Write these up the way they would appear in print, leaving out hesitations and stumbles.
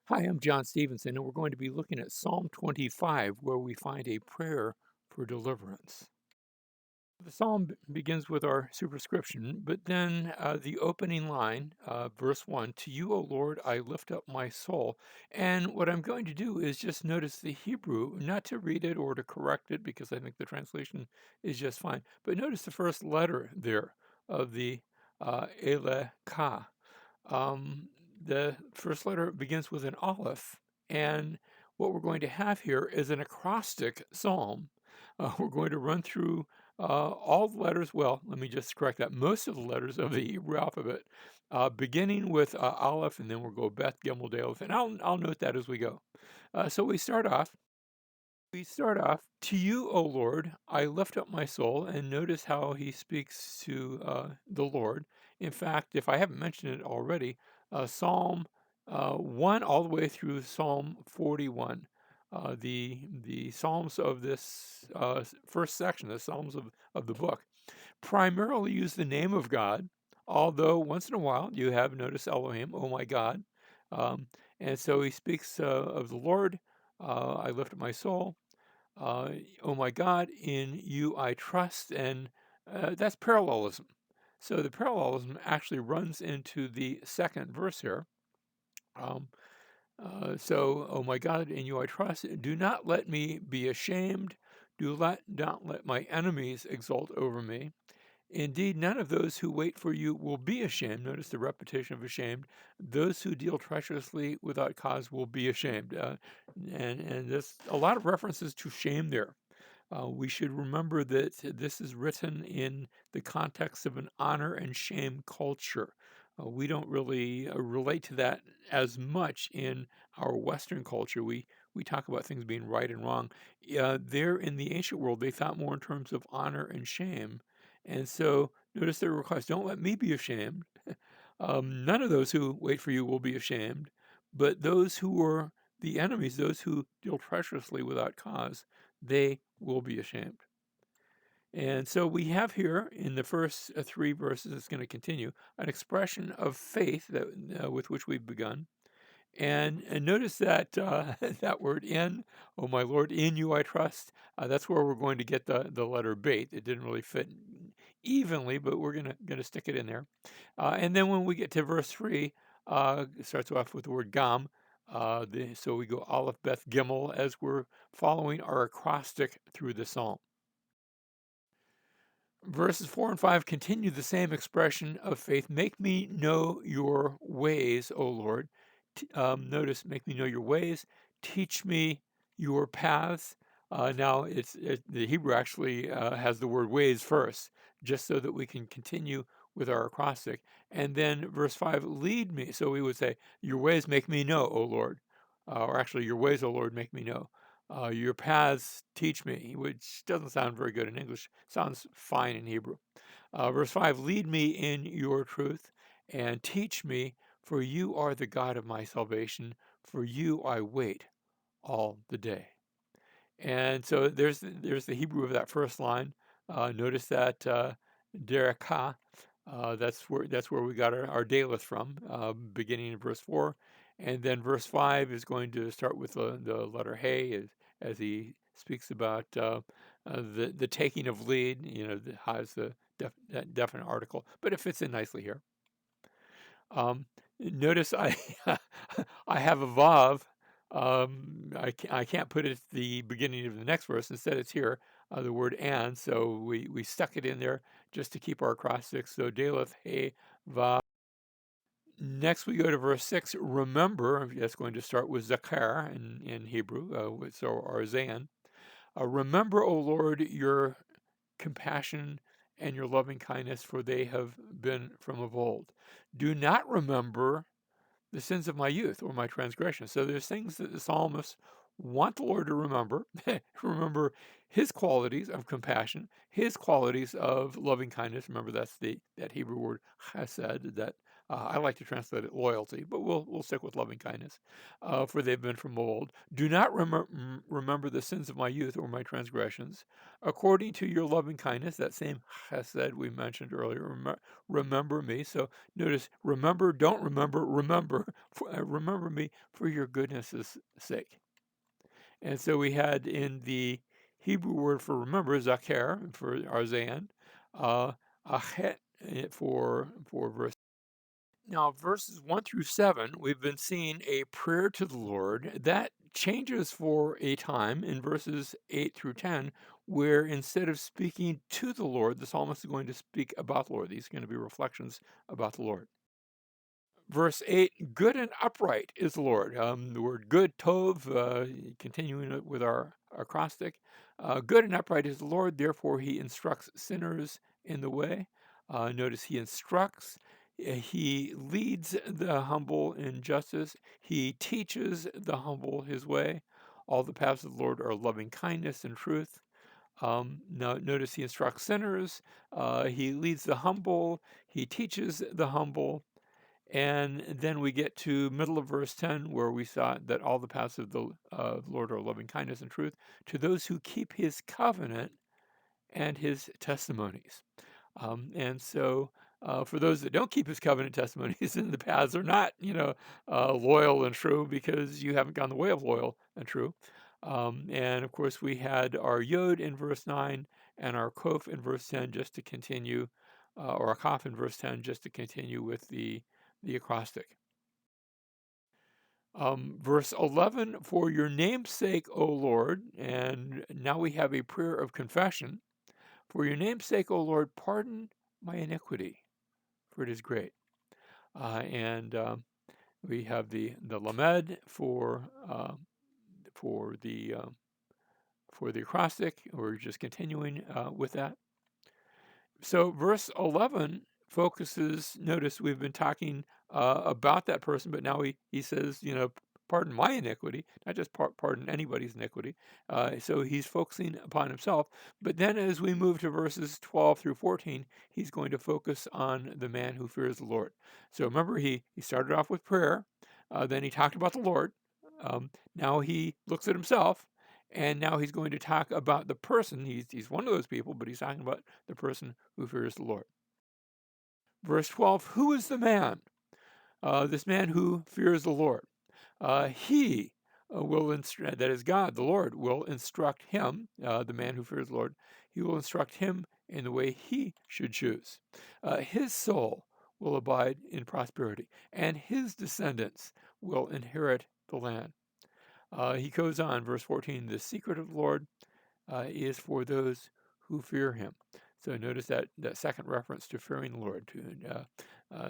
Hi, I'm John Stevenson, and we're going to be looking at Psalm 25, where we find a prayer for deliverance. The psalm begins with our superscription, but then the opening line, verse 1, "To you, O Lord, I lift up my soul." And what I'm going to do is just notice the Hebrew, not to read it or to correct it, because I think the translation is just fine, but notice the first letter there of the Eleka. Um, the first letter begins with an aleph, and what we're going to have here is an acrostic psalm. We're going to run through all the letters. Well, let me just correct that. Most of the letters of the Hebrew alphabet, beginning with aleph, and then we'll go Beth, Gimel, Daleth, and I'll note that as we go. So we start off, to you, O Lord, I lift up my soul, and notice how he speaks to the Lord. In fact, if I haven't mentioned it already, Psalm 1 all the way through Psalm 41, the Psalms of this first section, the Psalms of the book, primarily use the name of God, although once in a while you have noticed Elohim, oh my God. Um, and so he speaks of the Lord, I lift up my soul. Uh, oh my God, in you I trust, and that's parallelism. So the parallelism actually runs into the second verse here. Um, oh my God, in you I trust. Do not let me be ashamed. Not let my enemies exult over me. Indeed, none of those who wait for you will be ashamed. Notice the repetition of ashamed. Those who deal treacherously without cause will be ashamed. And there's a lot of references to shame there. We should remember that this is written in the context of an honor and shame culture. We don't really relate to that as much in our Western culture. We talk about things being right and wrong. There in the ancient world, they thought more in terms of honor and shame. And so notice their request, don't let me be ashamed. None of those who wait for you will be ashamed, but those who are the enemies, those who deal treacherously without cause, they will be ashamed. And so we have here in the first three verses, it's going to continue, an expression of faith that with which we've begun. And notice that that word "in," oh my Lord, in you I trust. That's where we're going to get the letter bait. It didn't really fit evenly, but we're gonna stick it in there. And then when we get to verse 3, it starts off with the word "gam." So we go Aleph, Beth, Gimel as we're following our acrostic through the psalm. Verses 4 and 5 continue the same expression of faith. Make me know your ways, O Lord. Notice, make me know your ways. Teach me your paths. Now, the Hebrew actually has the word ways first, just so that we can continue with our acrostic. And then verse 5, lead me. So we would say, your ways make me know, O Lord. Or actually, your ways, O Lord, make me know. Your paths teach me, which doesn't sound very good in English, sounds fine in Hebrew. Verse 5, lead me in your truth and teach me, for you are the God of my salvation. For you I wait all the day. And so there's the Hebrew of that first line. Notice that dereka, that's where we got our daleth from, beginning in verse 4. And then verse 5 is going to start with the letter hey as he speaks about the taking of lead. Has that definite article, but it fits in nicely here. Notice I I have a vav. I can't put it at the beginning of the next verse. Instead, it's here, the word and. So we stuck it in there just to keep our acrostics. So Daleth, hey, vav. Next, we go to verse 6. Remember, that's going to start with zakar in Hebrew, so or zan. Remember, O Lord, your compassion and your loving kindness, for they have been from of old. Do not remember the sins of my youth or my transgressions. So there's things that the psalmists want the Lord to remember. Remember his qualities of compassion, his qualities of loving kindness. Remember, that's that Hebrew word chesed, that I like to translate it loyalty, but we'll stick with loving kindness. For they've been from old. Do not remember the sins of my youth or my transgressions. According to your loving kindness, that same chesed we mentioned earlier, remember me. So notice, remember, don't remember, remember, remember me for your goodness' sake. And so we had in the Hebrew word for remember, zakher, for arzan, uh, achet for verse. Now, verses 1 through 7, we've been seeing a prayer to the Lord. That changes for a time in verses 8 through 10, where instead of speaking to the Lord, the psalmist is going to speak about the Lord. These are going to be reflections about the Lord. Verse 8, good and upright is the Lord. The word good, tov, continuing it with our acrostic. Good and upright is the Lord, therefore he instructs sinners in the way. Notice he instructs, he leads the humble in justice, he teaches the humble his way. All the paths of the Lord are loving kindness and truth. Now, notice he instructs sinners, he leads the humble, he teaches the humble. And then we get to middle of verse 10, where we saw that all the paths of the Lord are loving kindness and truth to those who keep his covenant and his testimonies. And so for those that don't keep his covenant testimonies, then the paths are not, loyal and true because you haven't gone the way of loyal and true. And of course, we had our Yod in verse 9 and our Kof in verse 10 just to continue, or our Kaf in verse 10 just to continue with the acrostic. Verse 11, for your name's sake, O Lord, and now we have a prayer of confession. For your name's sake, O Lord, pardon my iniquity, for it is great. And we have the lamed for the for the acrostic. We're just continuing with that. So verse 11 focuses, notice we've been talking about that person, but now he says, pardon my iniquity, not just pardon anybody's iniquity. So he's focusing upon himself. But then as we move to verses 12 through 14, he's going to focus on the man who fears the Lord. So remember, he started off with prayer, then he talked about the Lord. Now he looks at himself, and now he's going to talk about the person. He's one of those people, but he's talking about the person who fears the Lord. Verse 12, who is the man? This man who fears the Lord. He will instruct, that is God, the Lord, will instruct him, the man who fears the Lord. He will instruct him in the way he should choose. His soul will abide in prosperity, and his descendants will inherit the land. He goes on, verse 14, the secret of the Lord is for those who fear him. So notice that second reference to fearing the Lord, to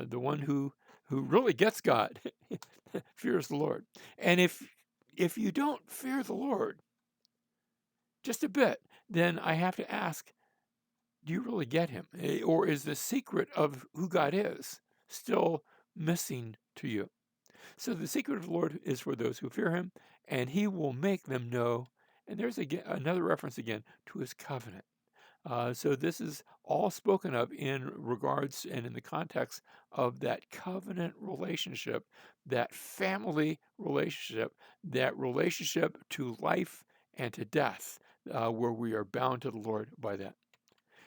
the one who really gets God, fears the Lord. And if you don't fear the Lord just a bit, then I have to ask, do you really get him? Or is the secret of who God is still missing to you? So the secret of the Lord is for those who fear him, and he will make them know. And there's again another reference again to his covenant. So this is all spoken of in regards and in the context of that covenant relationship, that family relationship, that relationship to life and to death, where we are bound to the Lord by that.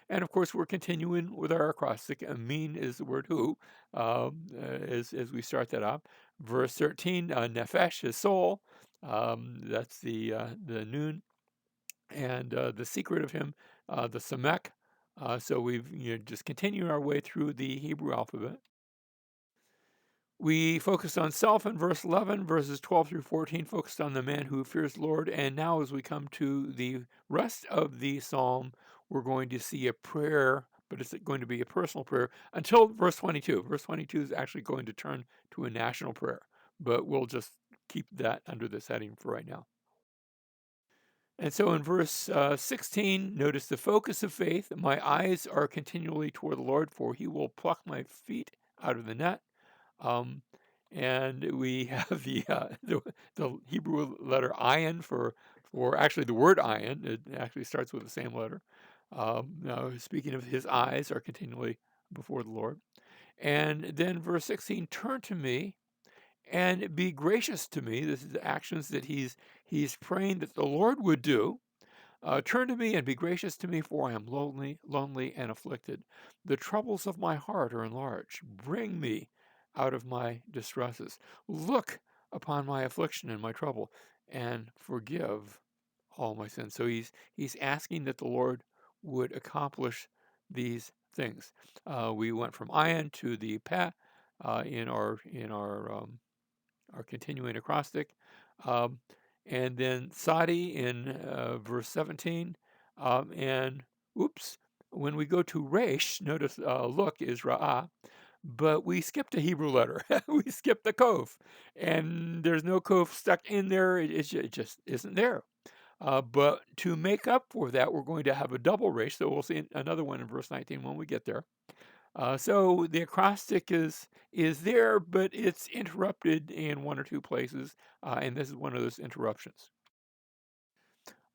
And of course, we're continuing with our acrostic. Amin is the word who, as we start that up. Verse 13, nefesh is soul. That's the noon. And the secret of him, the samek. So we've just continued our way through the Hebrew alphabet. We focused on self in verse 11, verses 12 through 14, focused on the man who fears the Lord. And now, as we come to the rest of the psalm, we're going to see a prayer, but it's going to be a personal prayer until verse 22. Verse 22 is actually going to turn to a national prayer, but we'll just keep that under this heading for right now. And so in verse 16, notice the focus of faith. My eyes are continually toward the Lord, for he will pluck my feet out of the net. Um, and we have the Hebrew letter ayin for actually the word ayin. It actually starts with the same letter. Now, speaking of his eyes are continually before the Lord. And then verse 16, turn to me and be gracious to me. This is the actions that he's praying that the Lord would do. Turn to me and be gracious to me, for I am lonely and afflicted. The troubles of my heart are enlarged. Bring me out of my distresses. Look upon my affliction and my trouble, and forgive all my sins. So he's asking that the Lord would accomplish these things. We went from Ayin to the Pa in our continuing acrostic. Um, and then Sadi in verse 17. And oops, when we go to Resh, notice look is Ra'ah, but we skipped a Hebrew letter. We skipped the Kof, and there's no Kof stuck in there. It just isn't there. But to make up for that, we're going to have a double Resh. So we'll see another one in verse 19 when we get there. So the acrostic is there, but it's interrupted in one or two places, and this is one of those interruptions.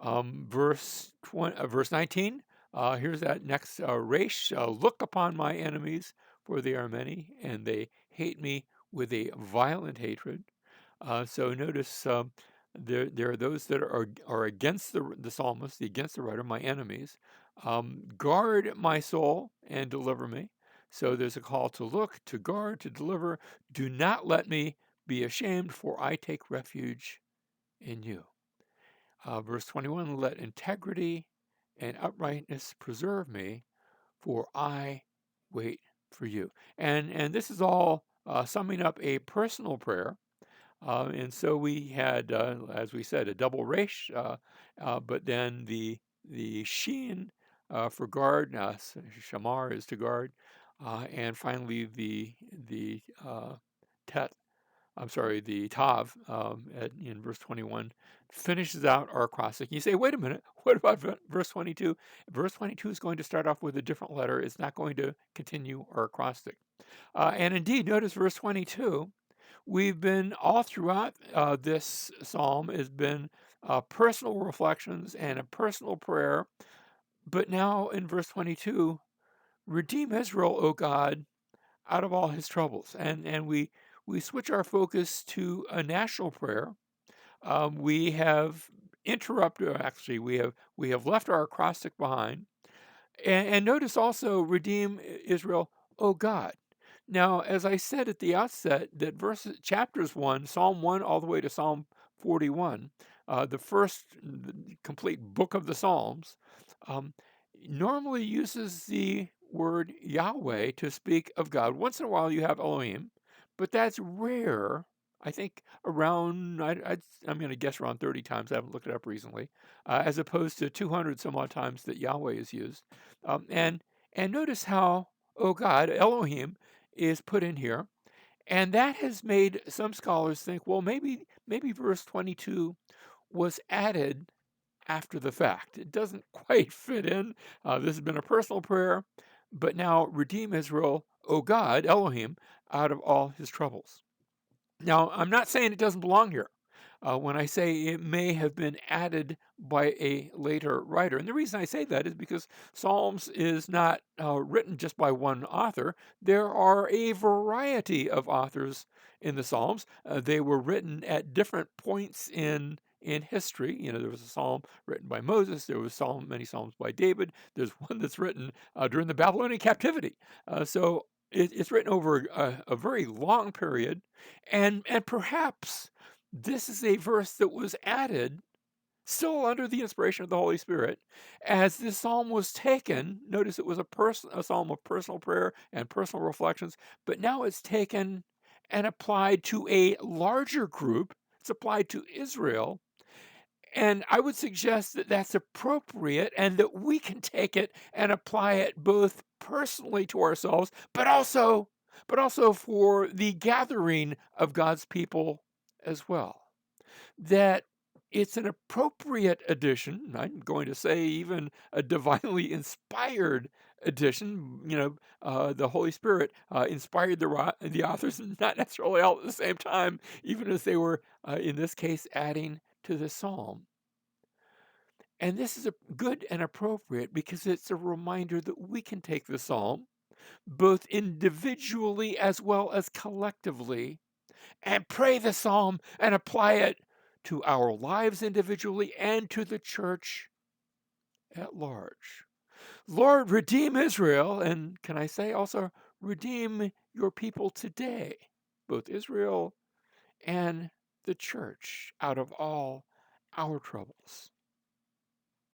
Verse 19. Here's that next resh. Look upon my enemies, for they are many, and they hate me with a violent hatred. So notice there are those that are against the psalmist, against the writer, my enemies. Guard my soul and deliver me. So there's a call to look, to guard, to deliver. Do not let me be ashamed, for I take refuge in you. Verse 21, let integrity and uprightness preserve me, for I wait for you. And this is all summing up a personal prayer. And so we had, as we said, a double resh, but then the sheen for guard, shamar is to guard, and finally the tet, I'm sorry, the tav in verse 21 finishes out our acrostic. You say, wait a minute, what about verse 22? Verse 22 is going to start off with a different letter. It's not going to continue our acrostic. And indeed, notice verse 22. We've been all throughout this psalm has been personal reflections and a personal prayer. But now in verse 22, redeem Israel, O God, out of all his troubles. And we switch our focus to a national prayer. We have interrupted, actually, we have left our acrostic behind. And notice also, redeem Israel, O God. Now, as I said at the outset, that chapters 1, Psalm 1, all the way to Psalm 41, the first complete book of the Psalms, um, normally uses the word Yahweh to speak of God. Once in a while, you have Elohim, but that's rare. I think around, I'm going to guess around 30 times. I haven't looked it up recently, as opposed to 200 some odd times that Yahweh is used. Um, and and notice how, oh God, Elohim is put in here, and that has made some scholars think, well, maybe verse 22 was added after the fact. It doesn't quite fit in. This has been a personal prayer, but now redeem Israel, O God, Elohim, out of all his troubles. Now, I'm not saying it doesn't belong here. When I say it may have been added by a later writer. And the reason I say that is because Psalms is not written just by one author. There are a variety of authors in the Psalms. They were written at different points in history. You know, there was a psalm written by Moses. There was many psalms by David. There's one that's written during the Babylonian captivity. So it's written over a very long period, and perhaps this is a verse that was added still under the inspiration of the Holy Spirit as this psalm was taken. Notice it was a psalm of personal prayer and personal reflections, but now it's taken and applied to a larger group. It's applied to Israel, and I would suggest that that's appropriate and that we can take it and apply it both personally to ourselves, but also for the gathering of God's people as well. That it's an appropriate addition. I'm going to say even a divinely inspired addition. The Holy Spirit inspired the authors, not necessarily all at the same time, even as they were, in this case, adding to the psalm. And this is a good and appropriate because it's a reminder that we can take the psalm. both individually as well as collectively, and pray the psalm and apply it to our lives individually and to the church at large. Lord, redeem Israel, and can I say also, redeem your people today, both Israel and the church, out of all our troubles.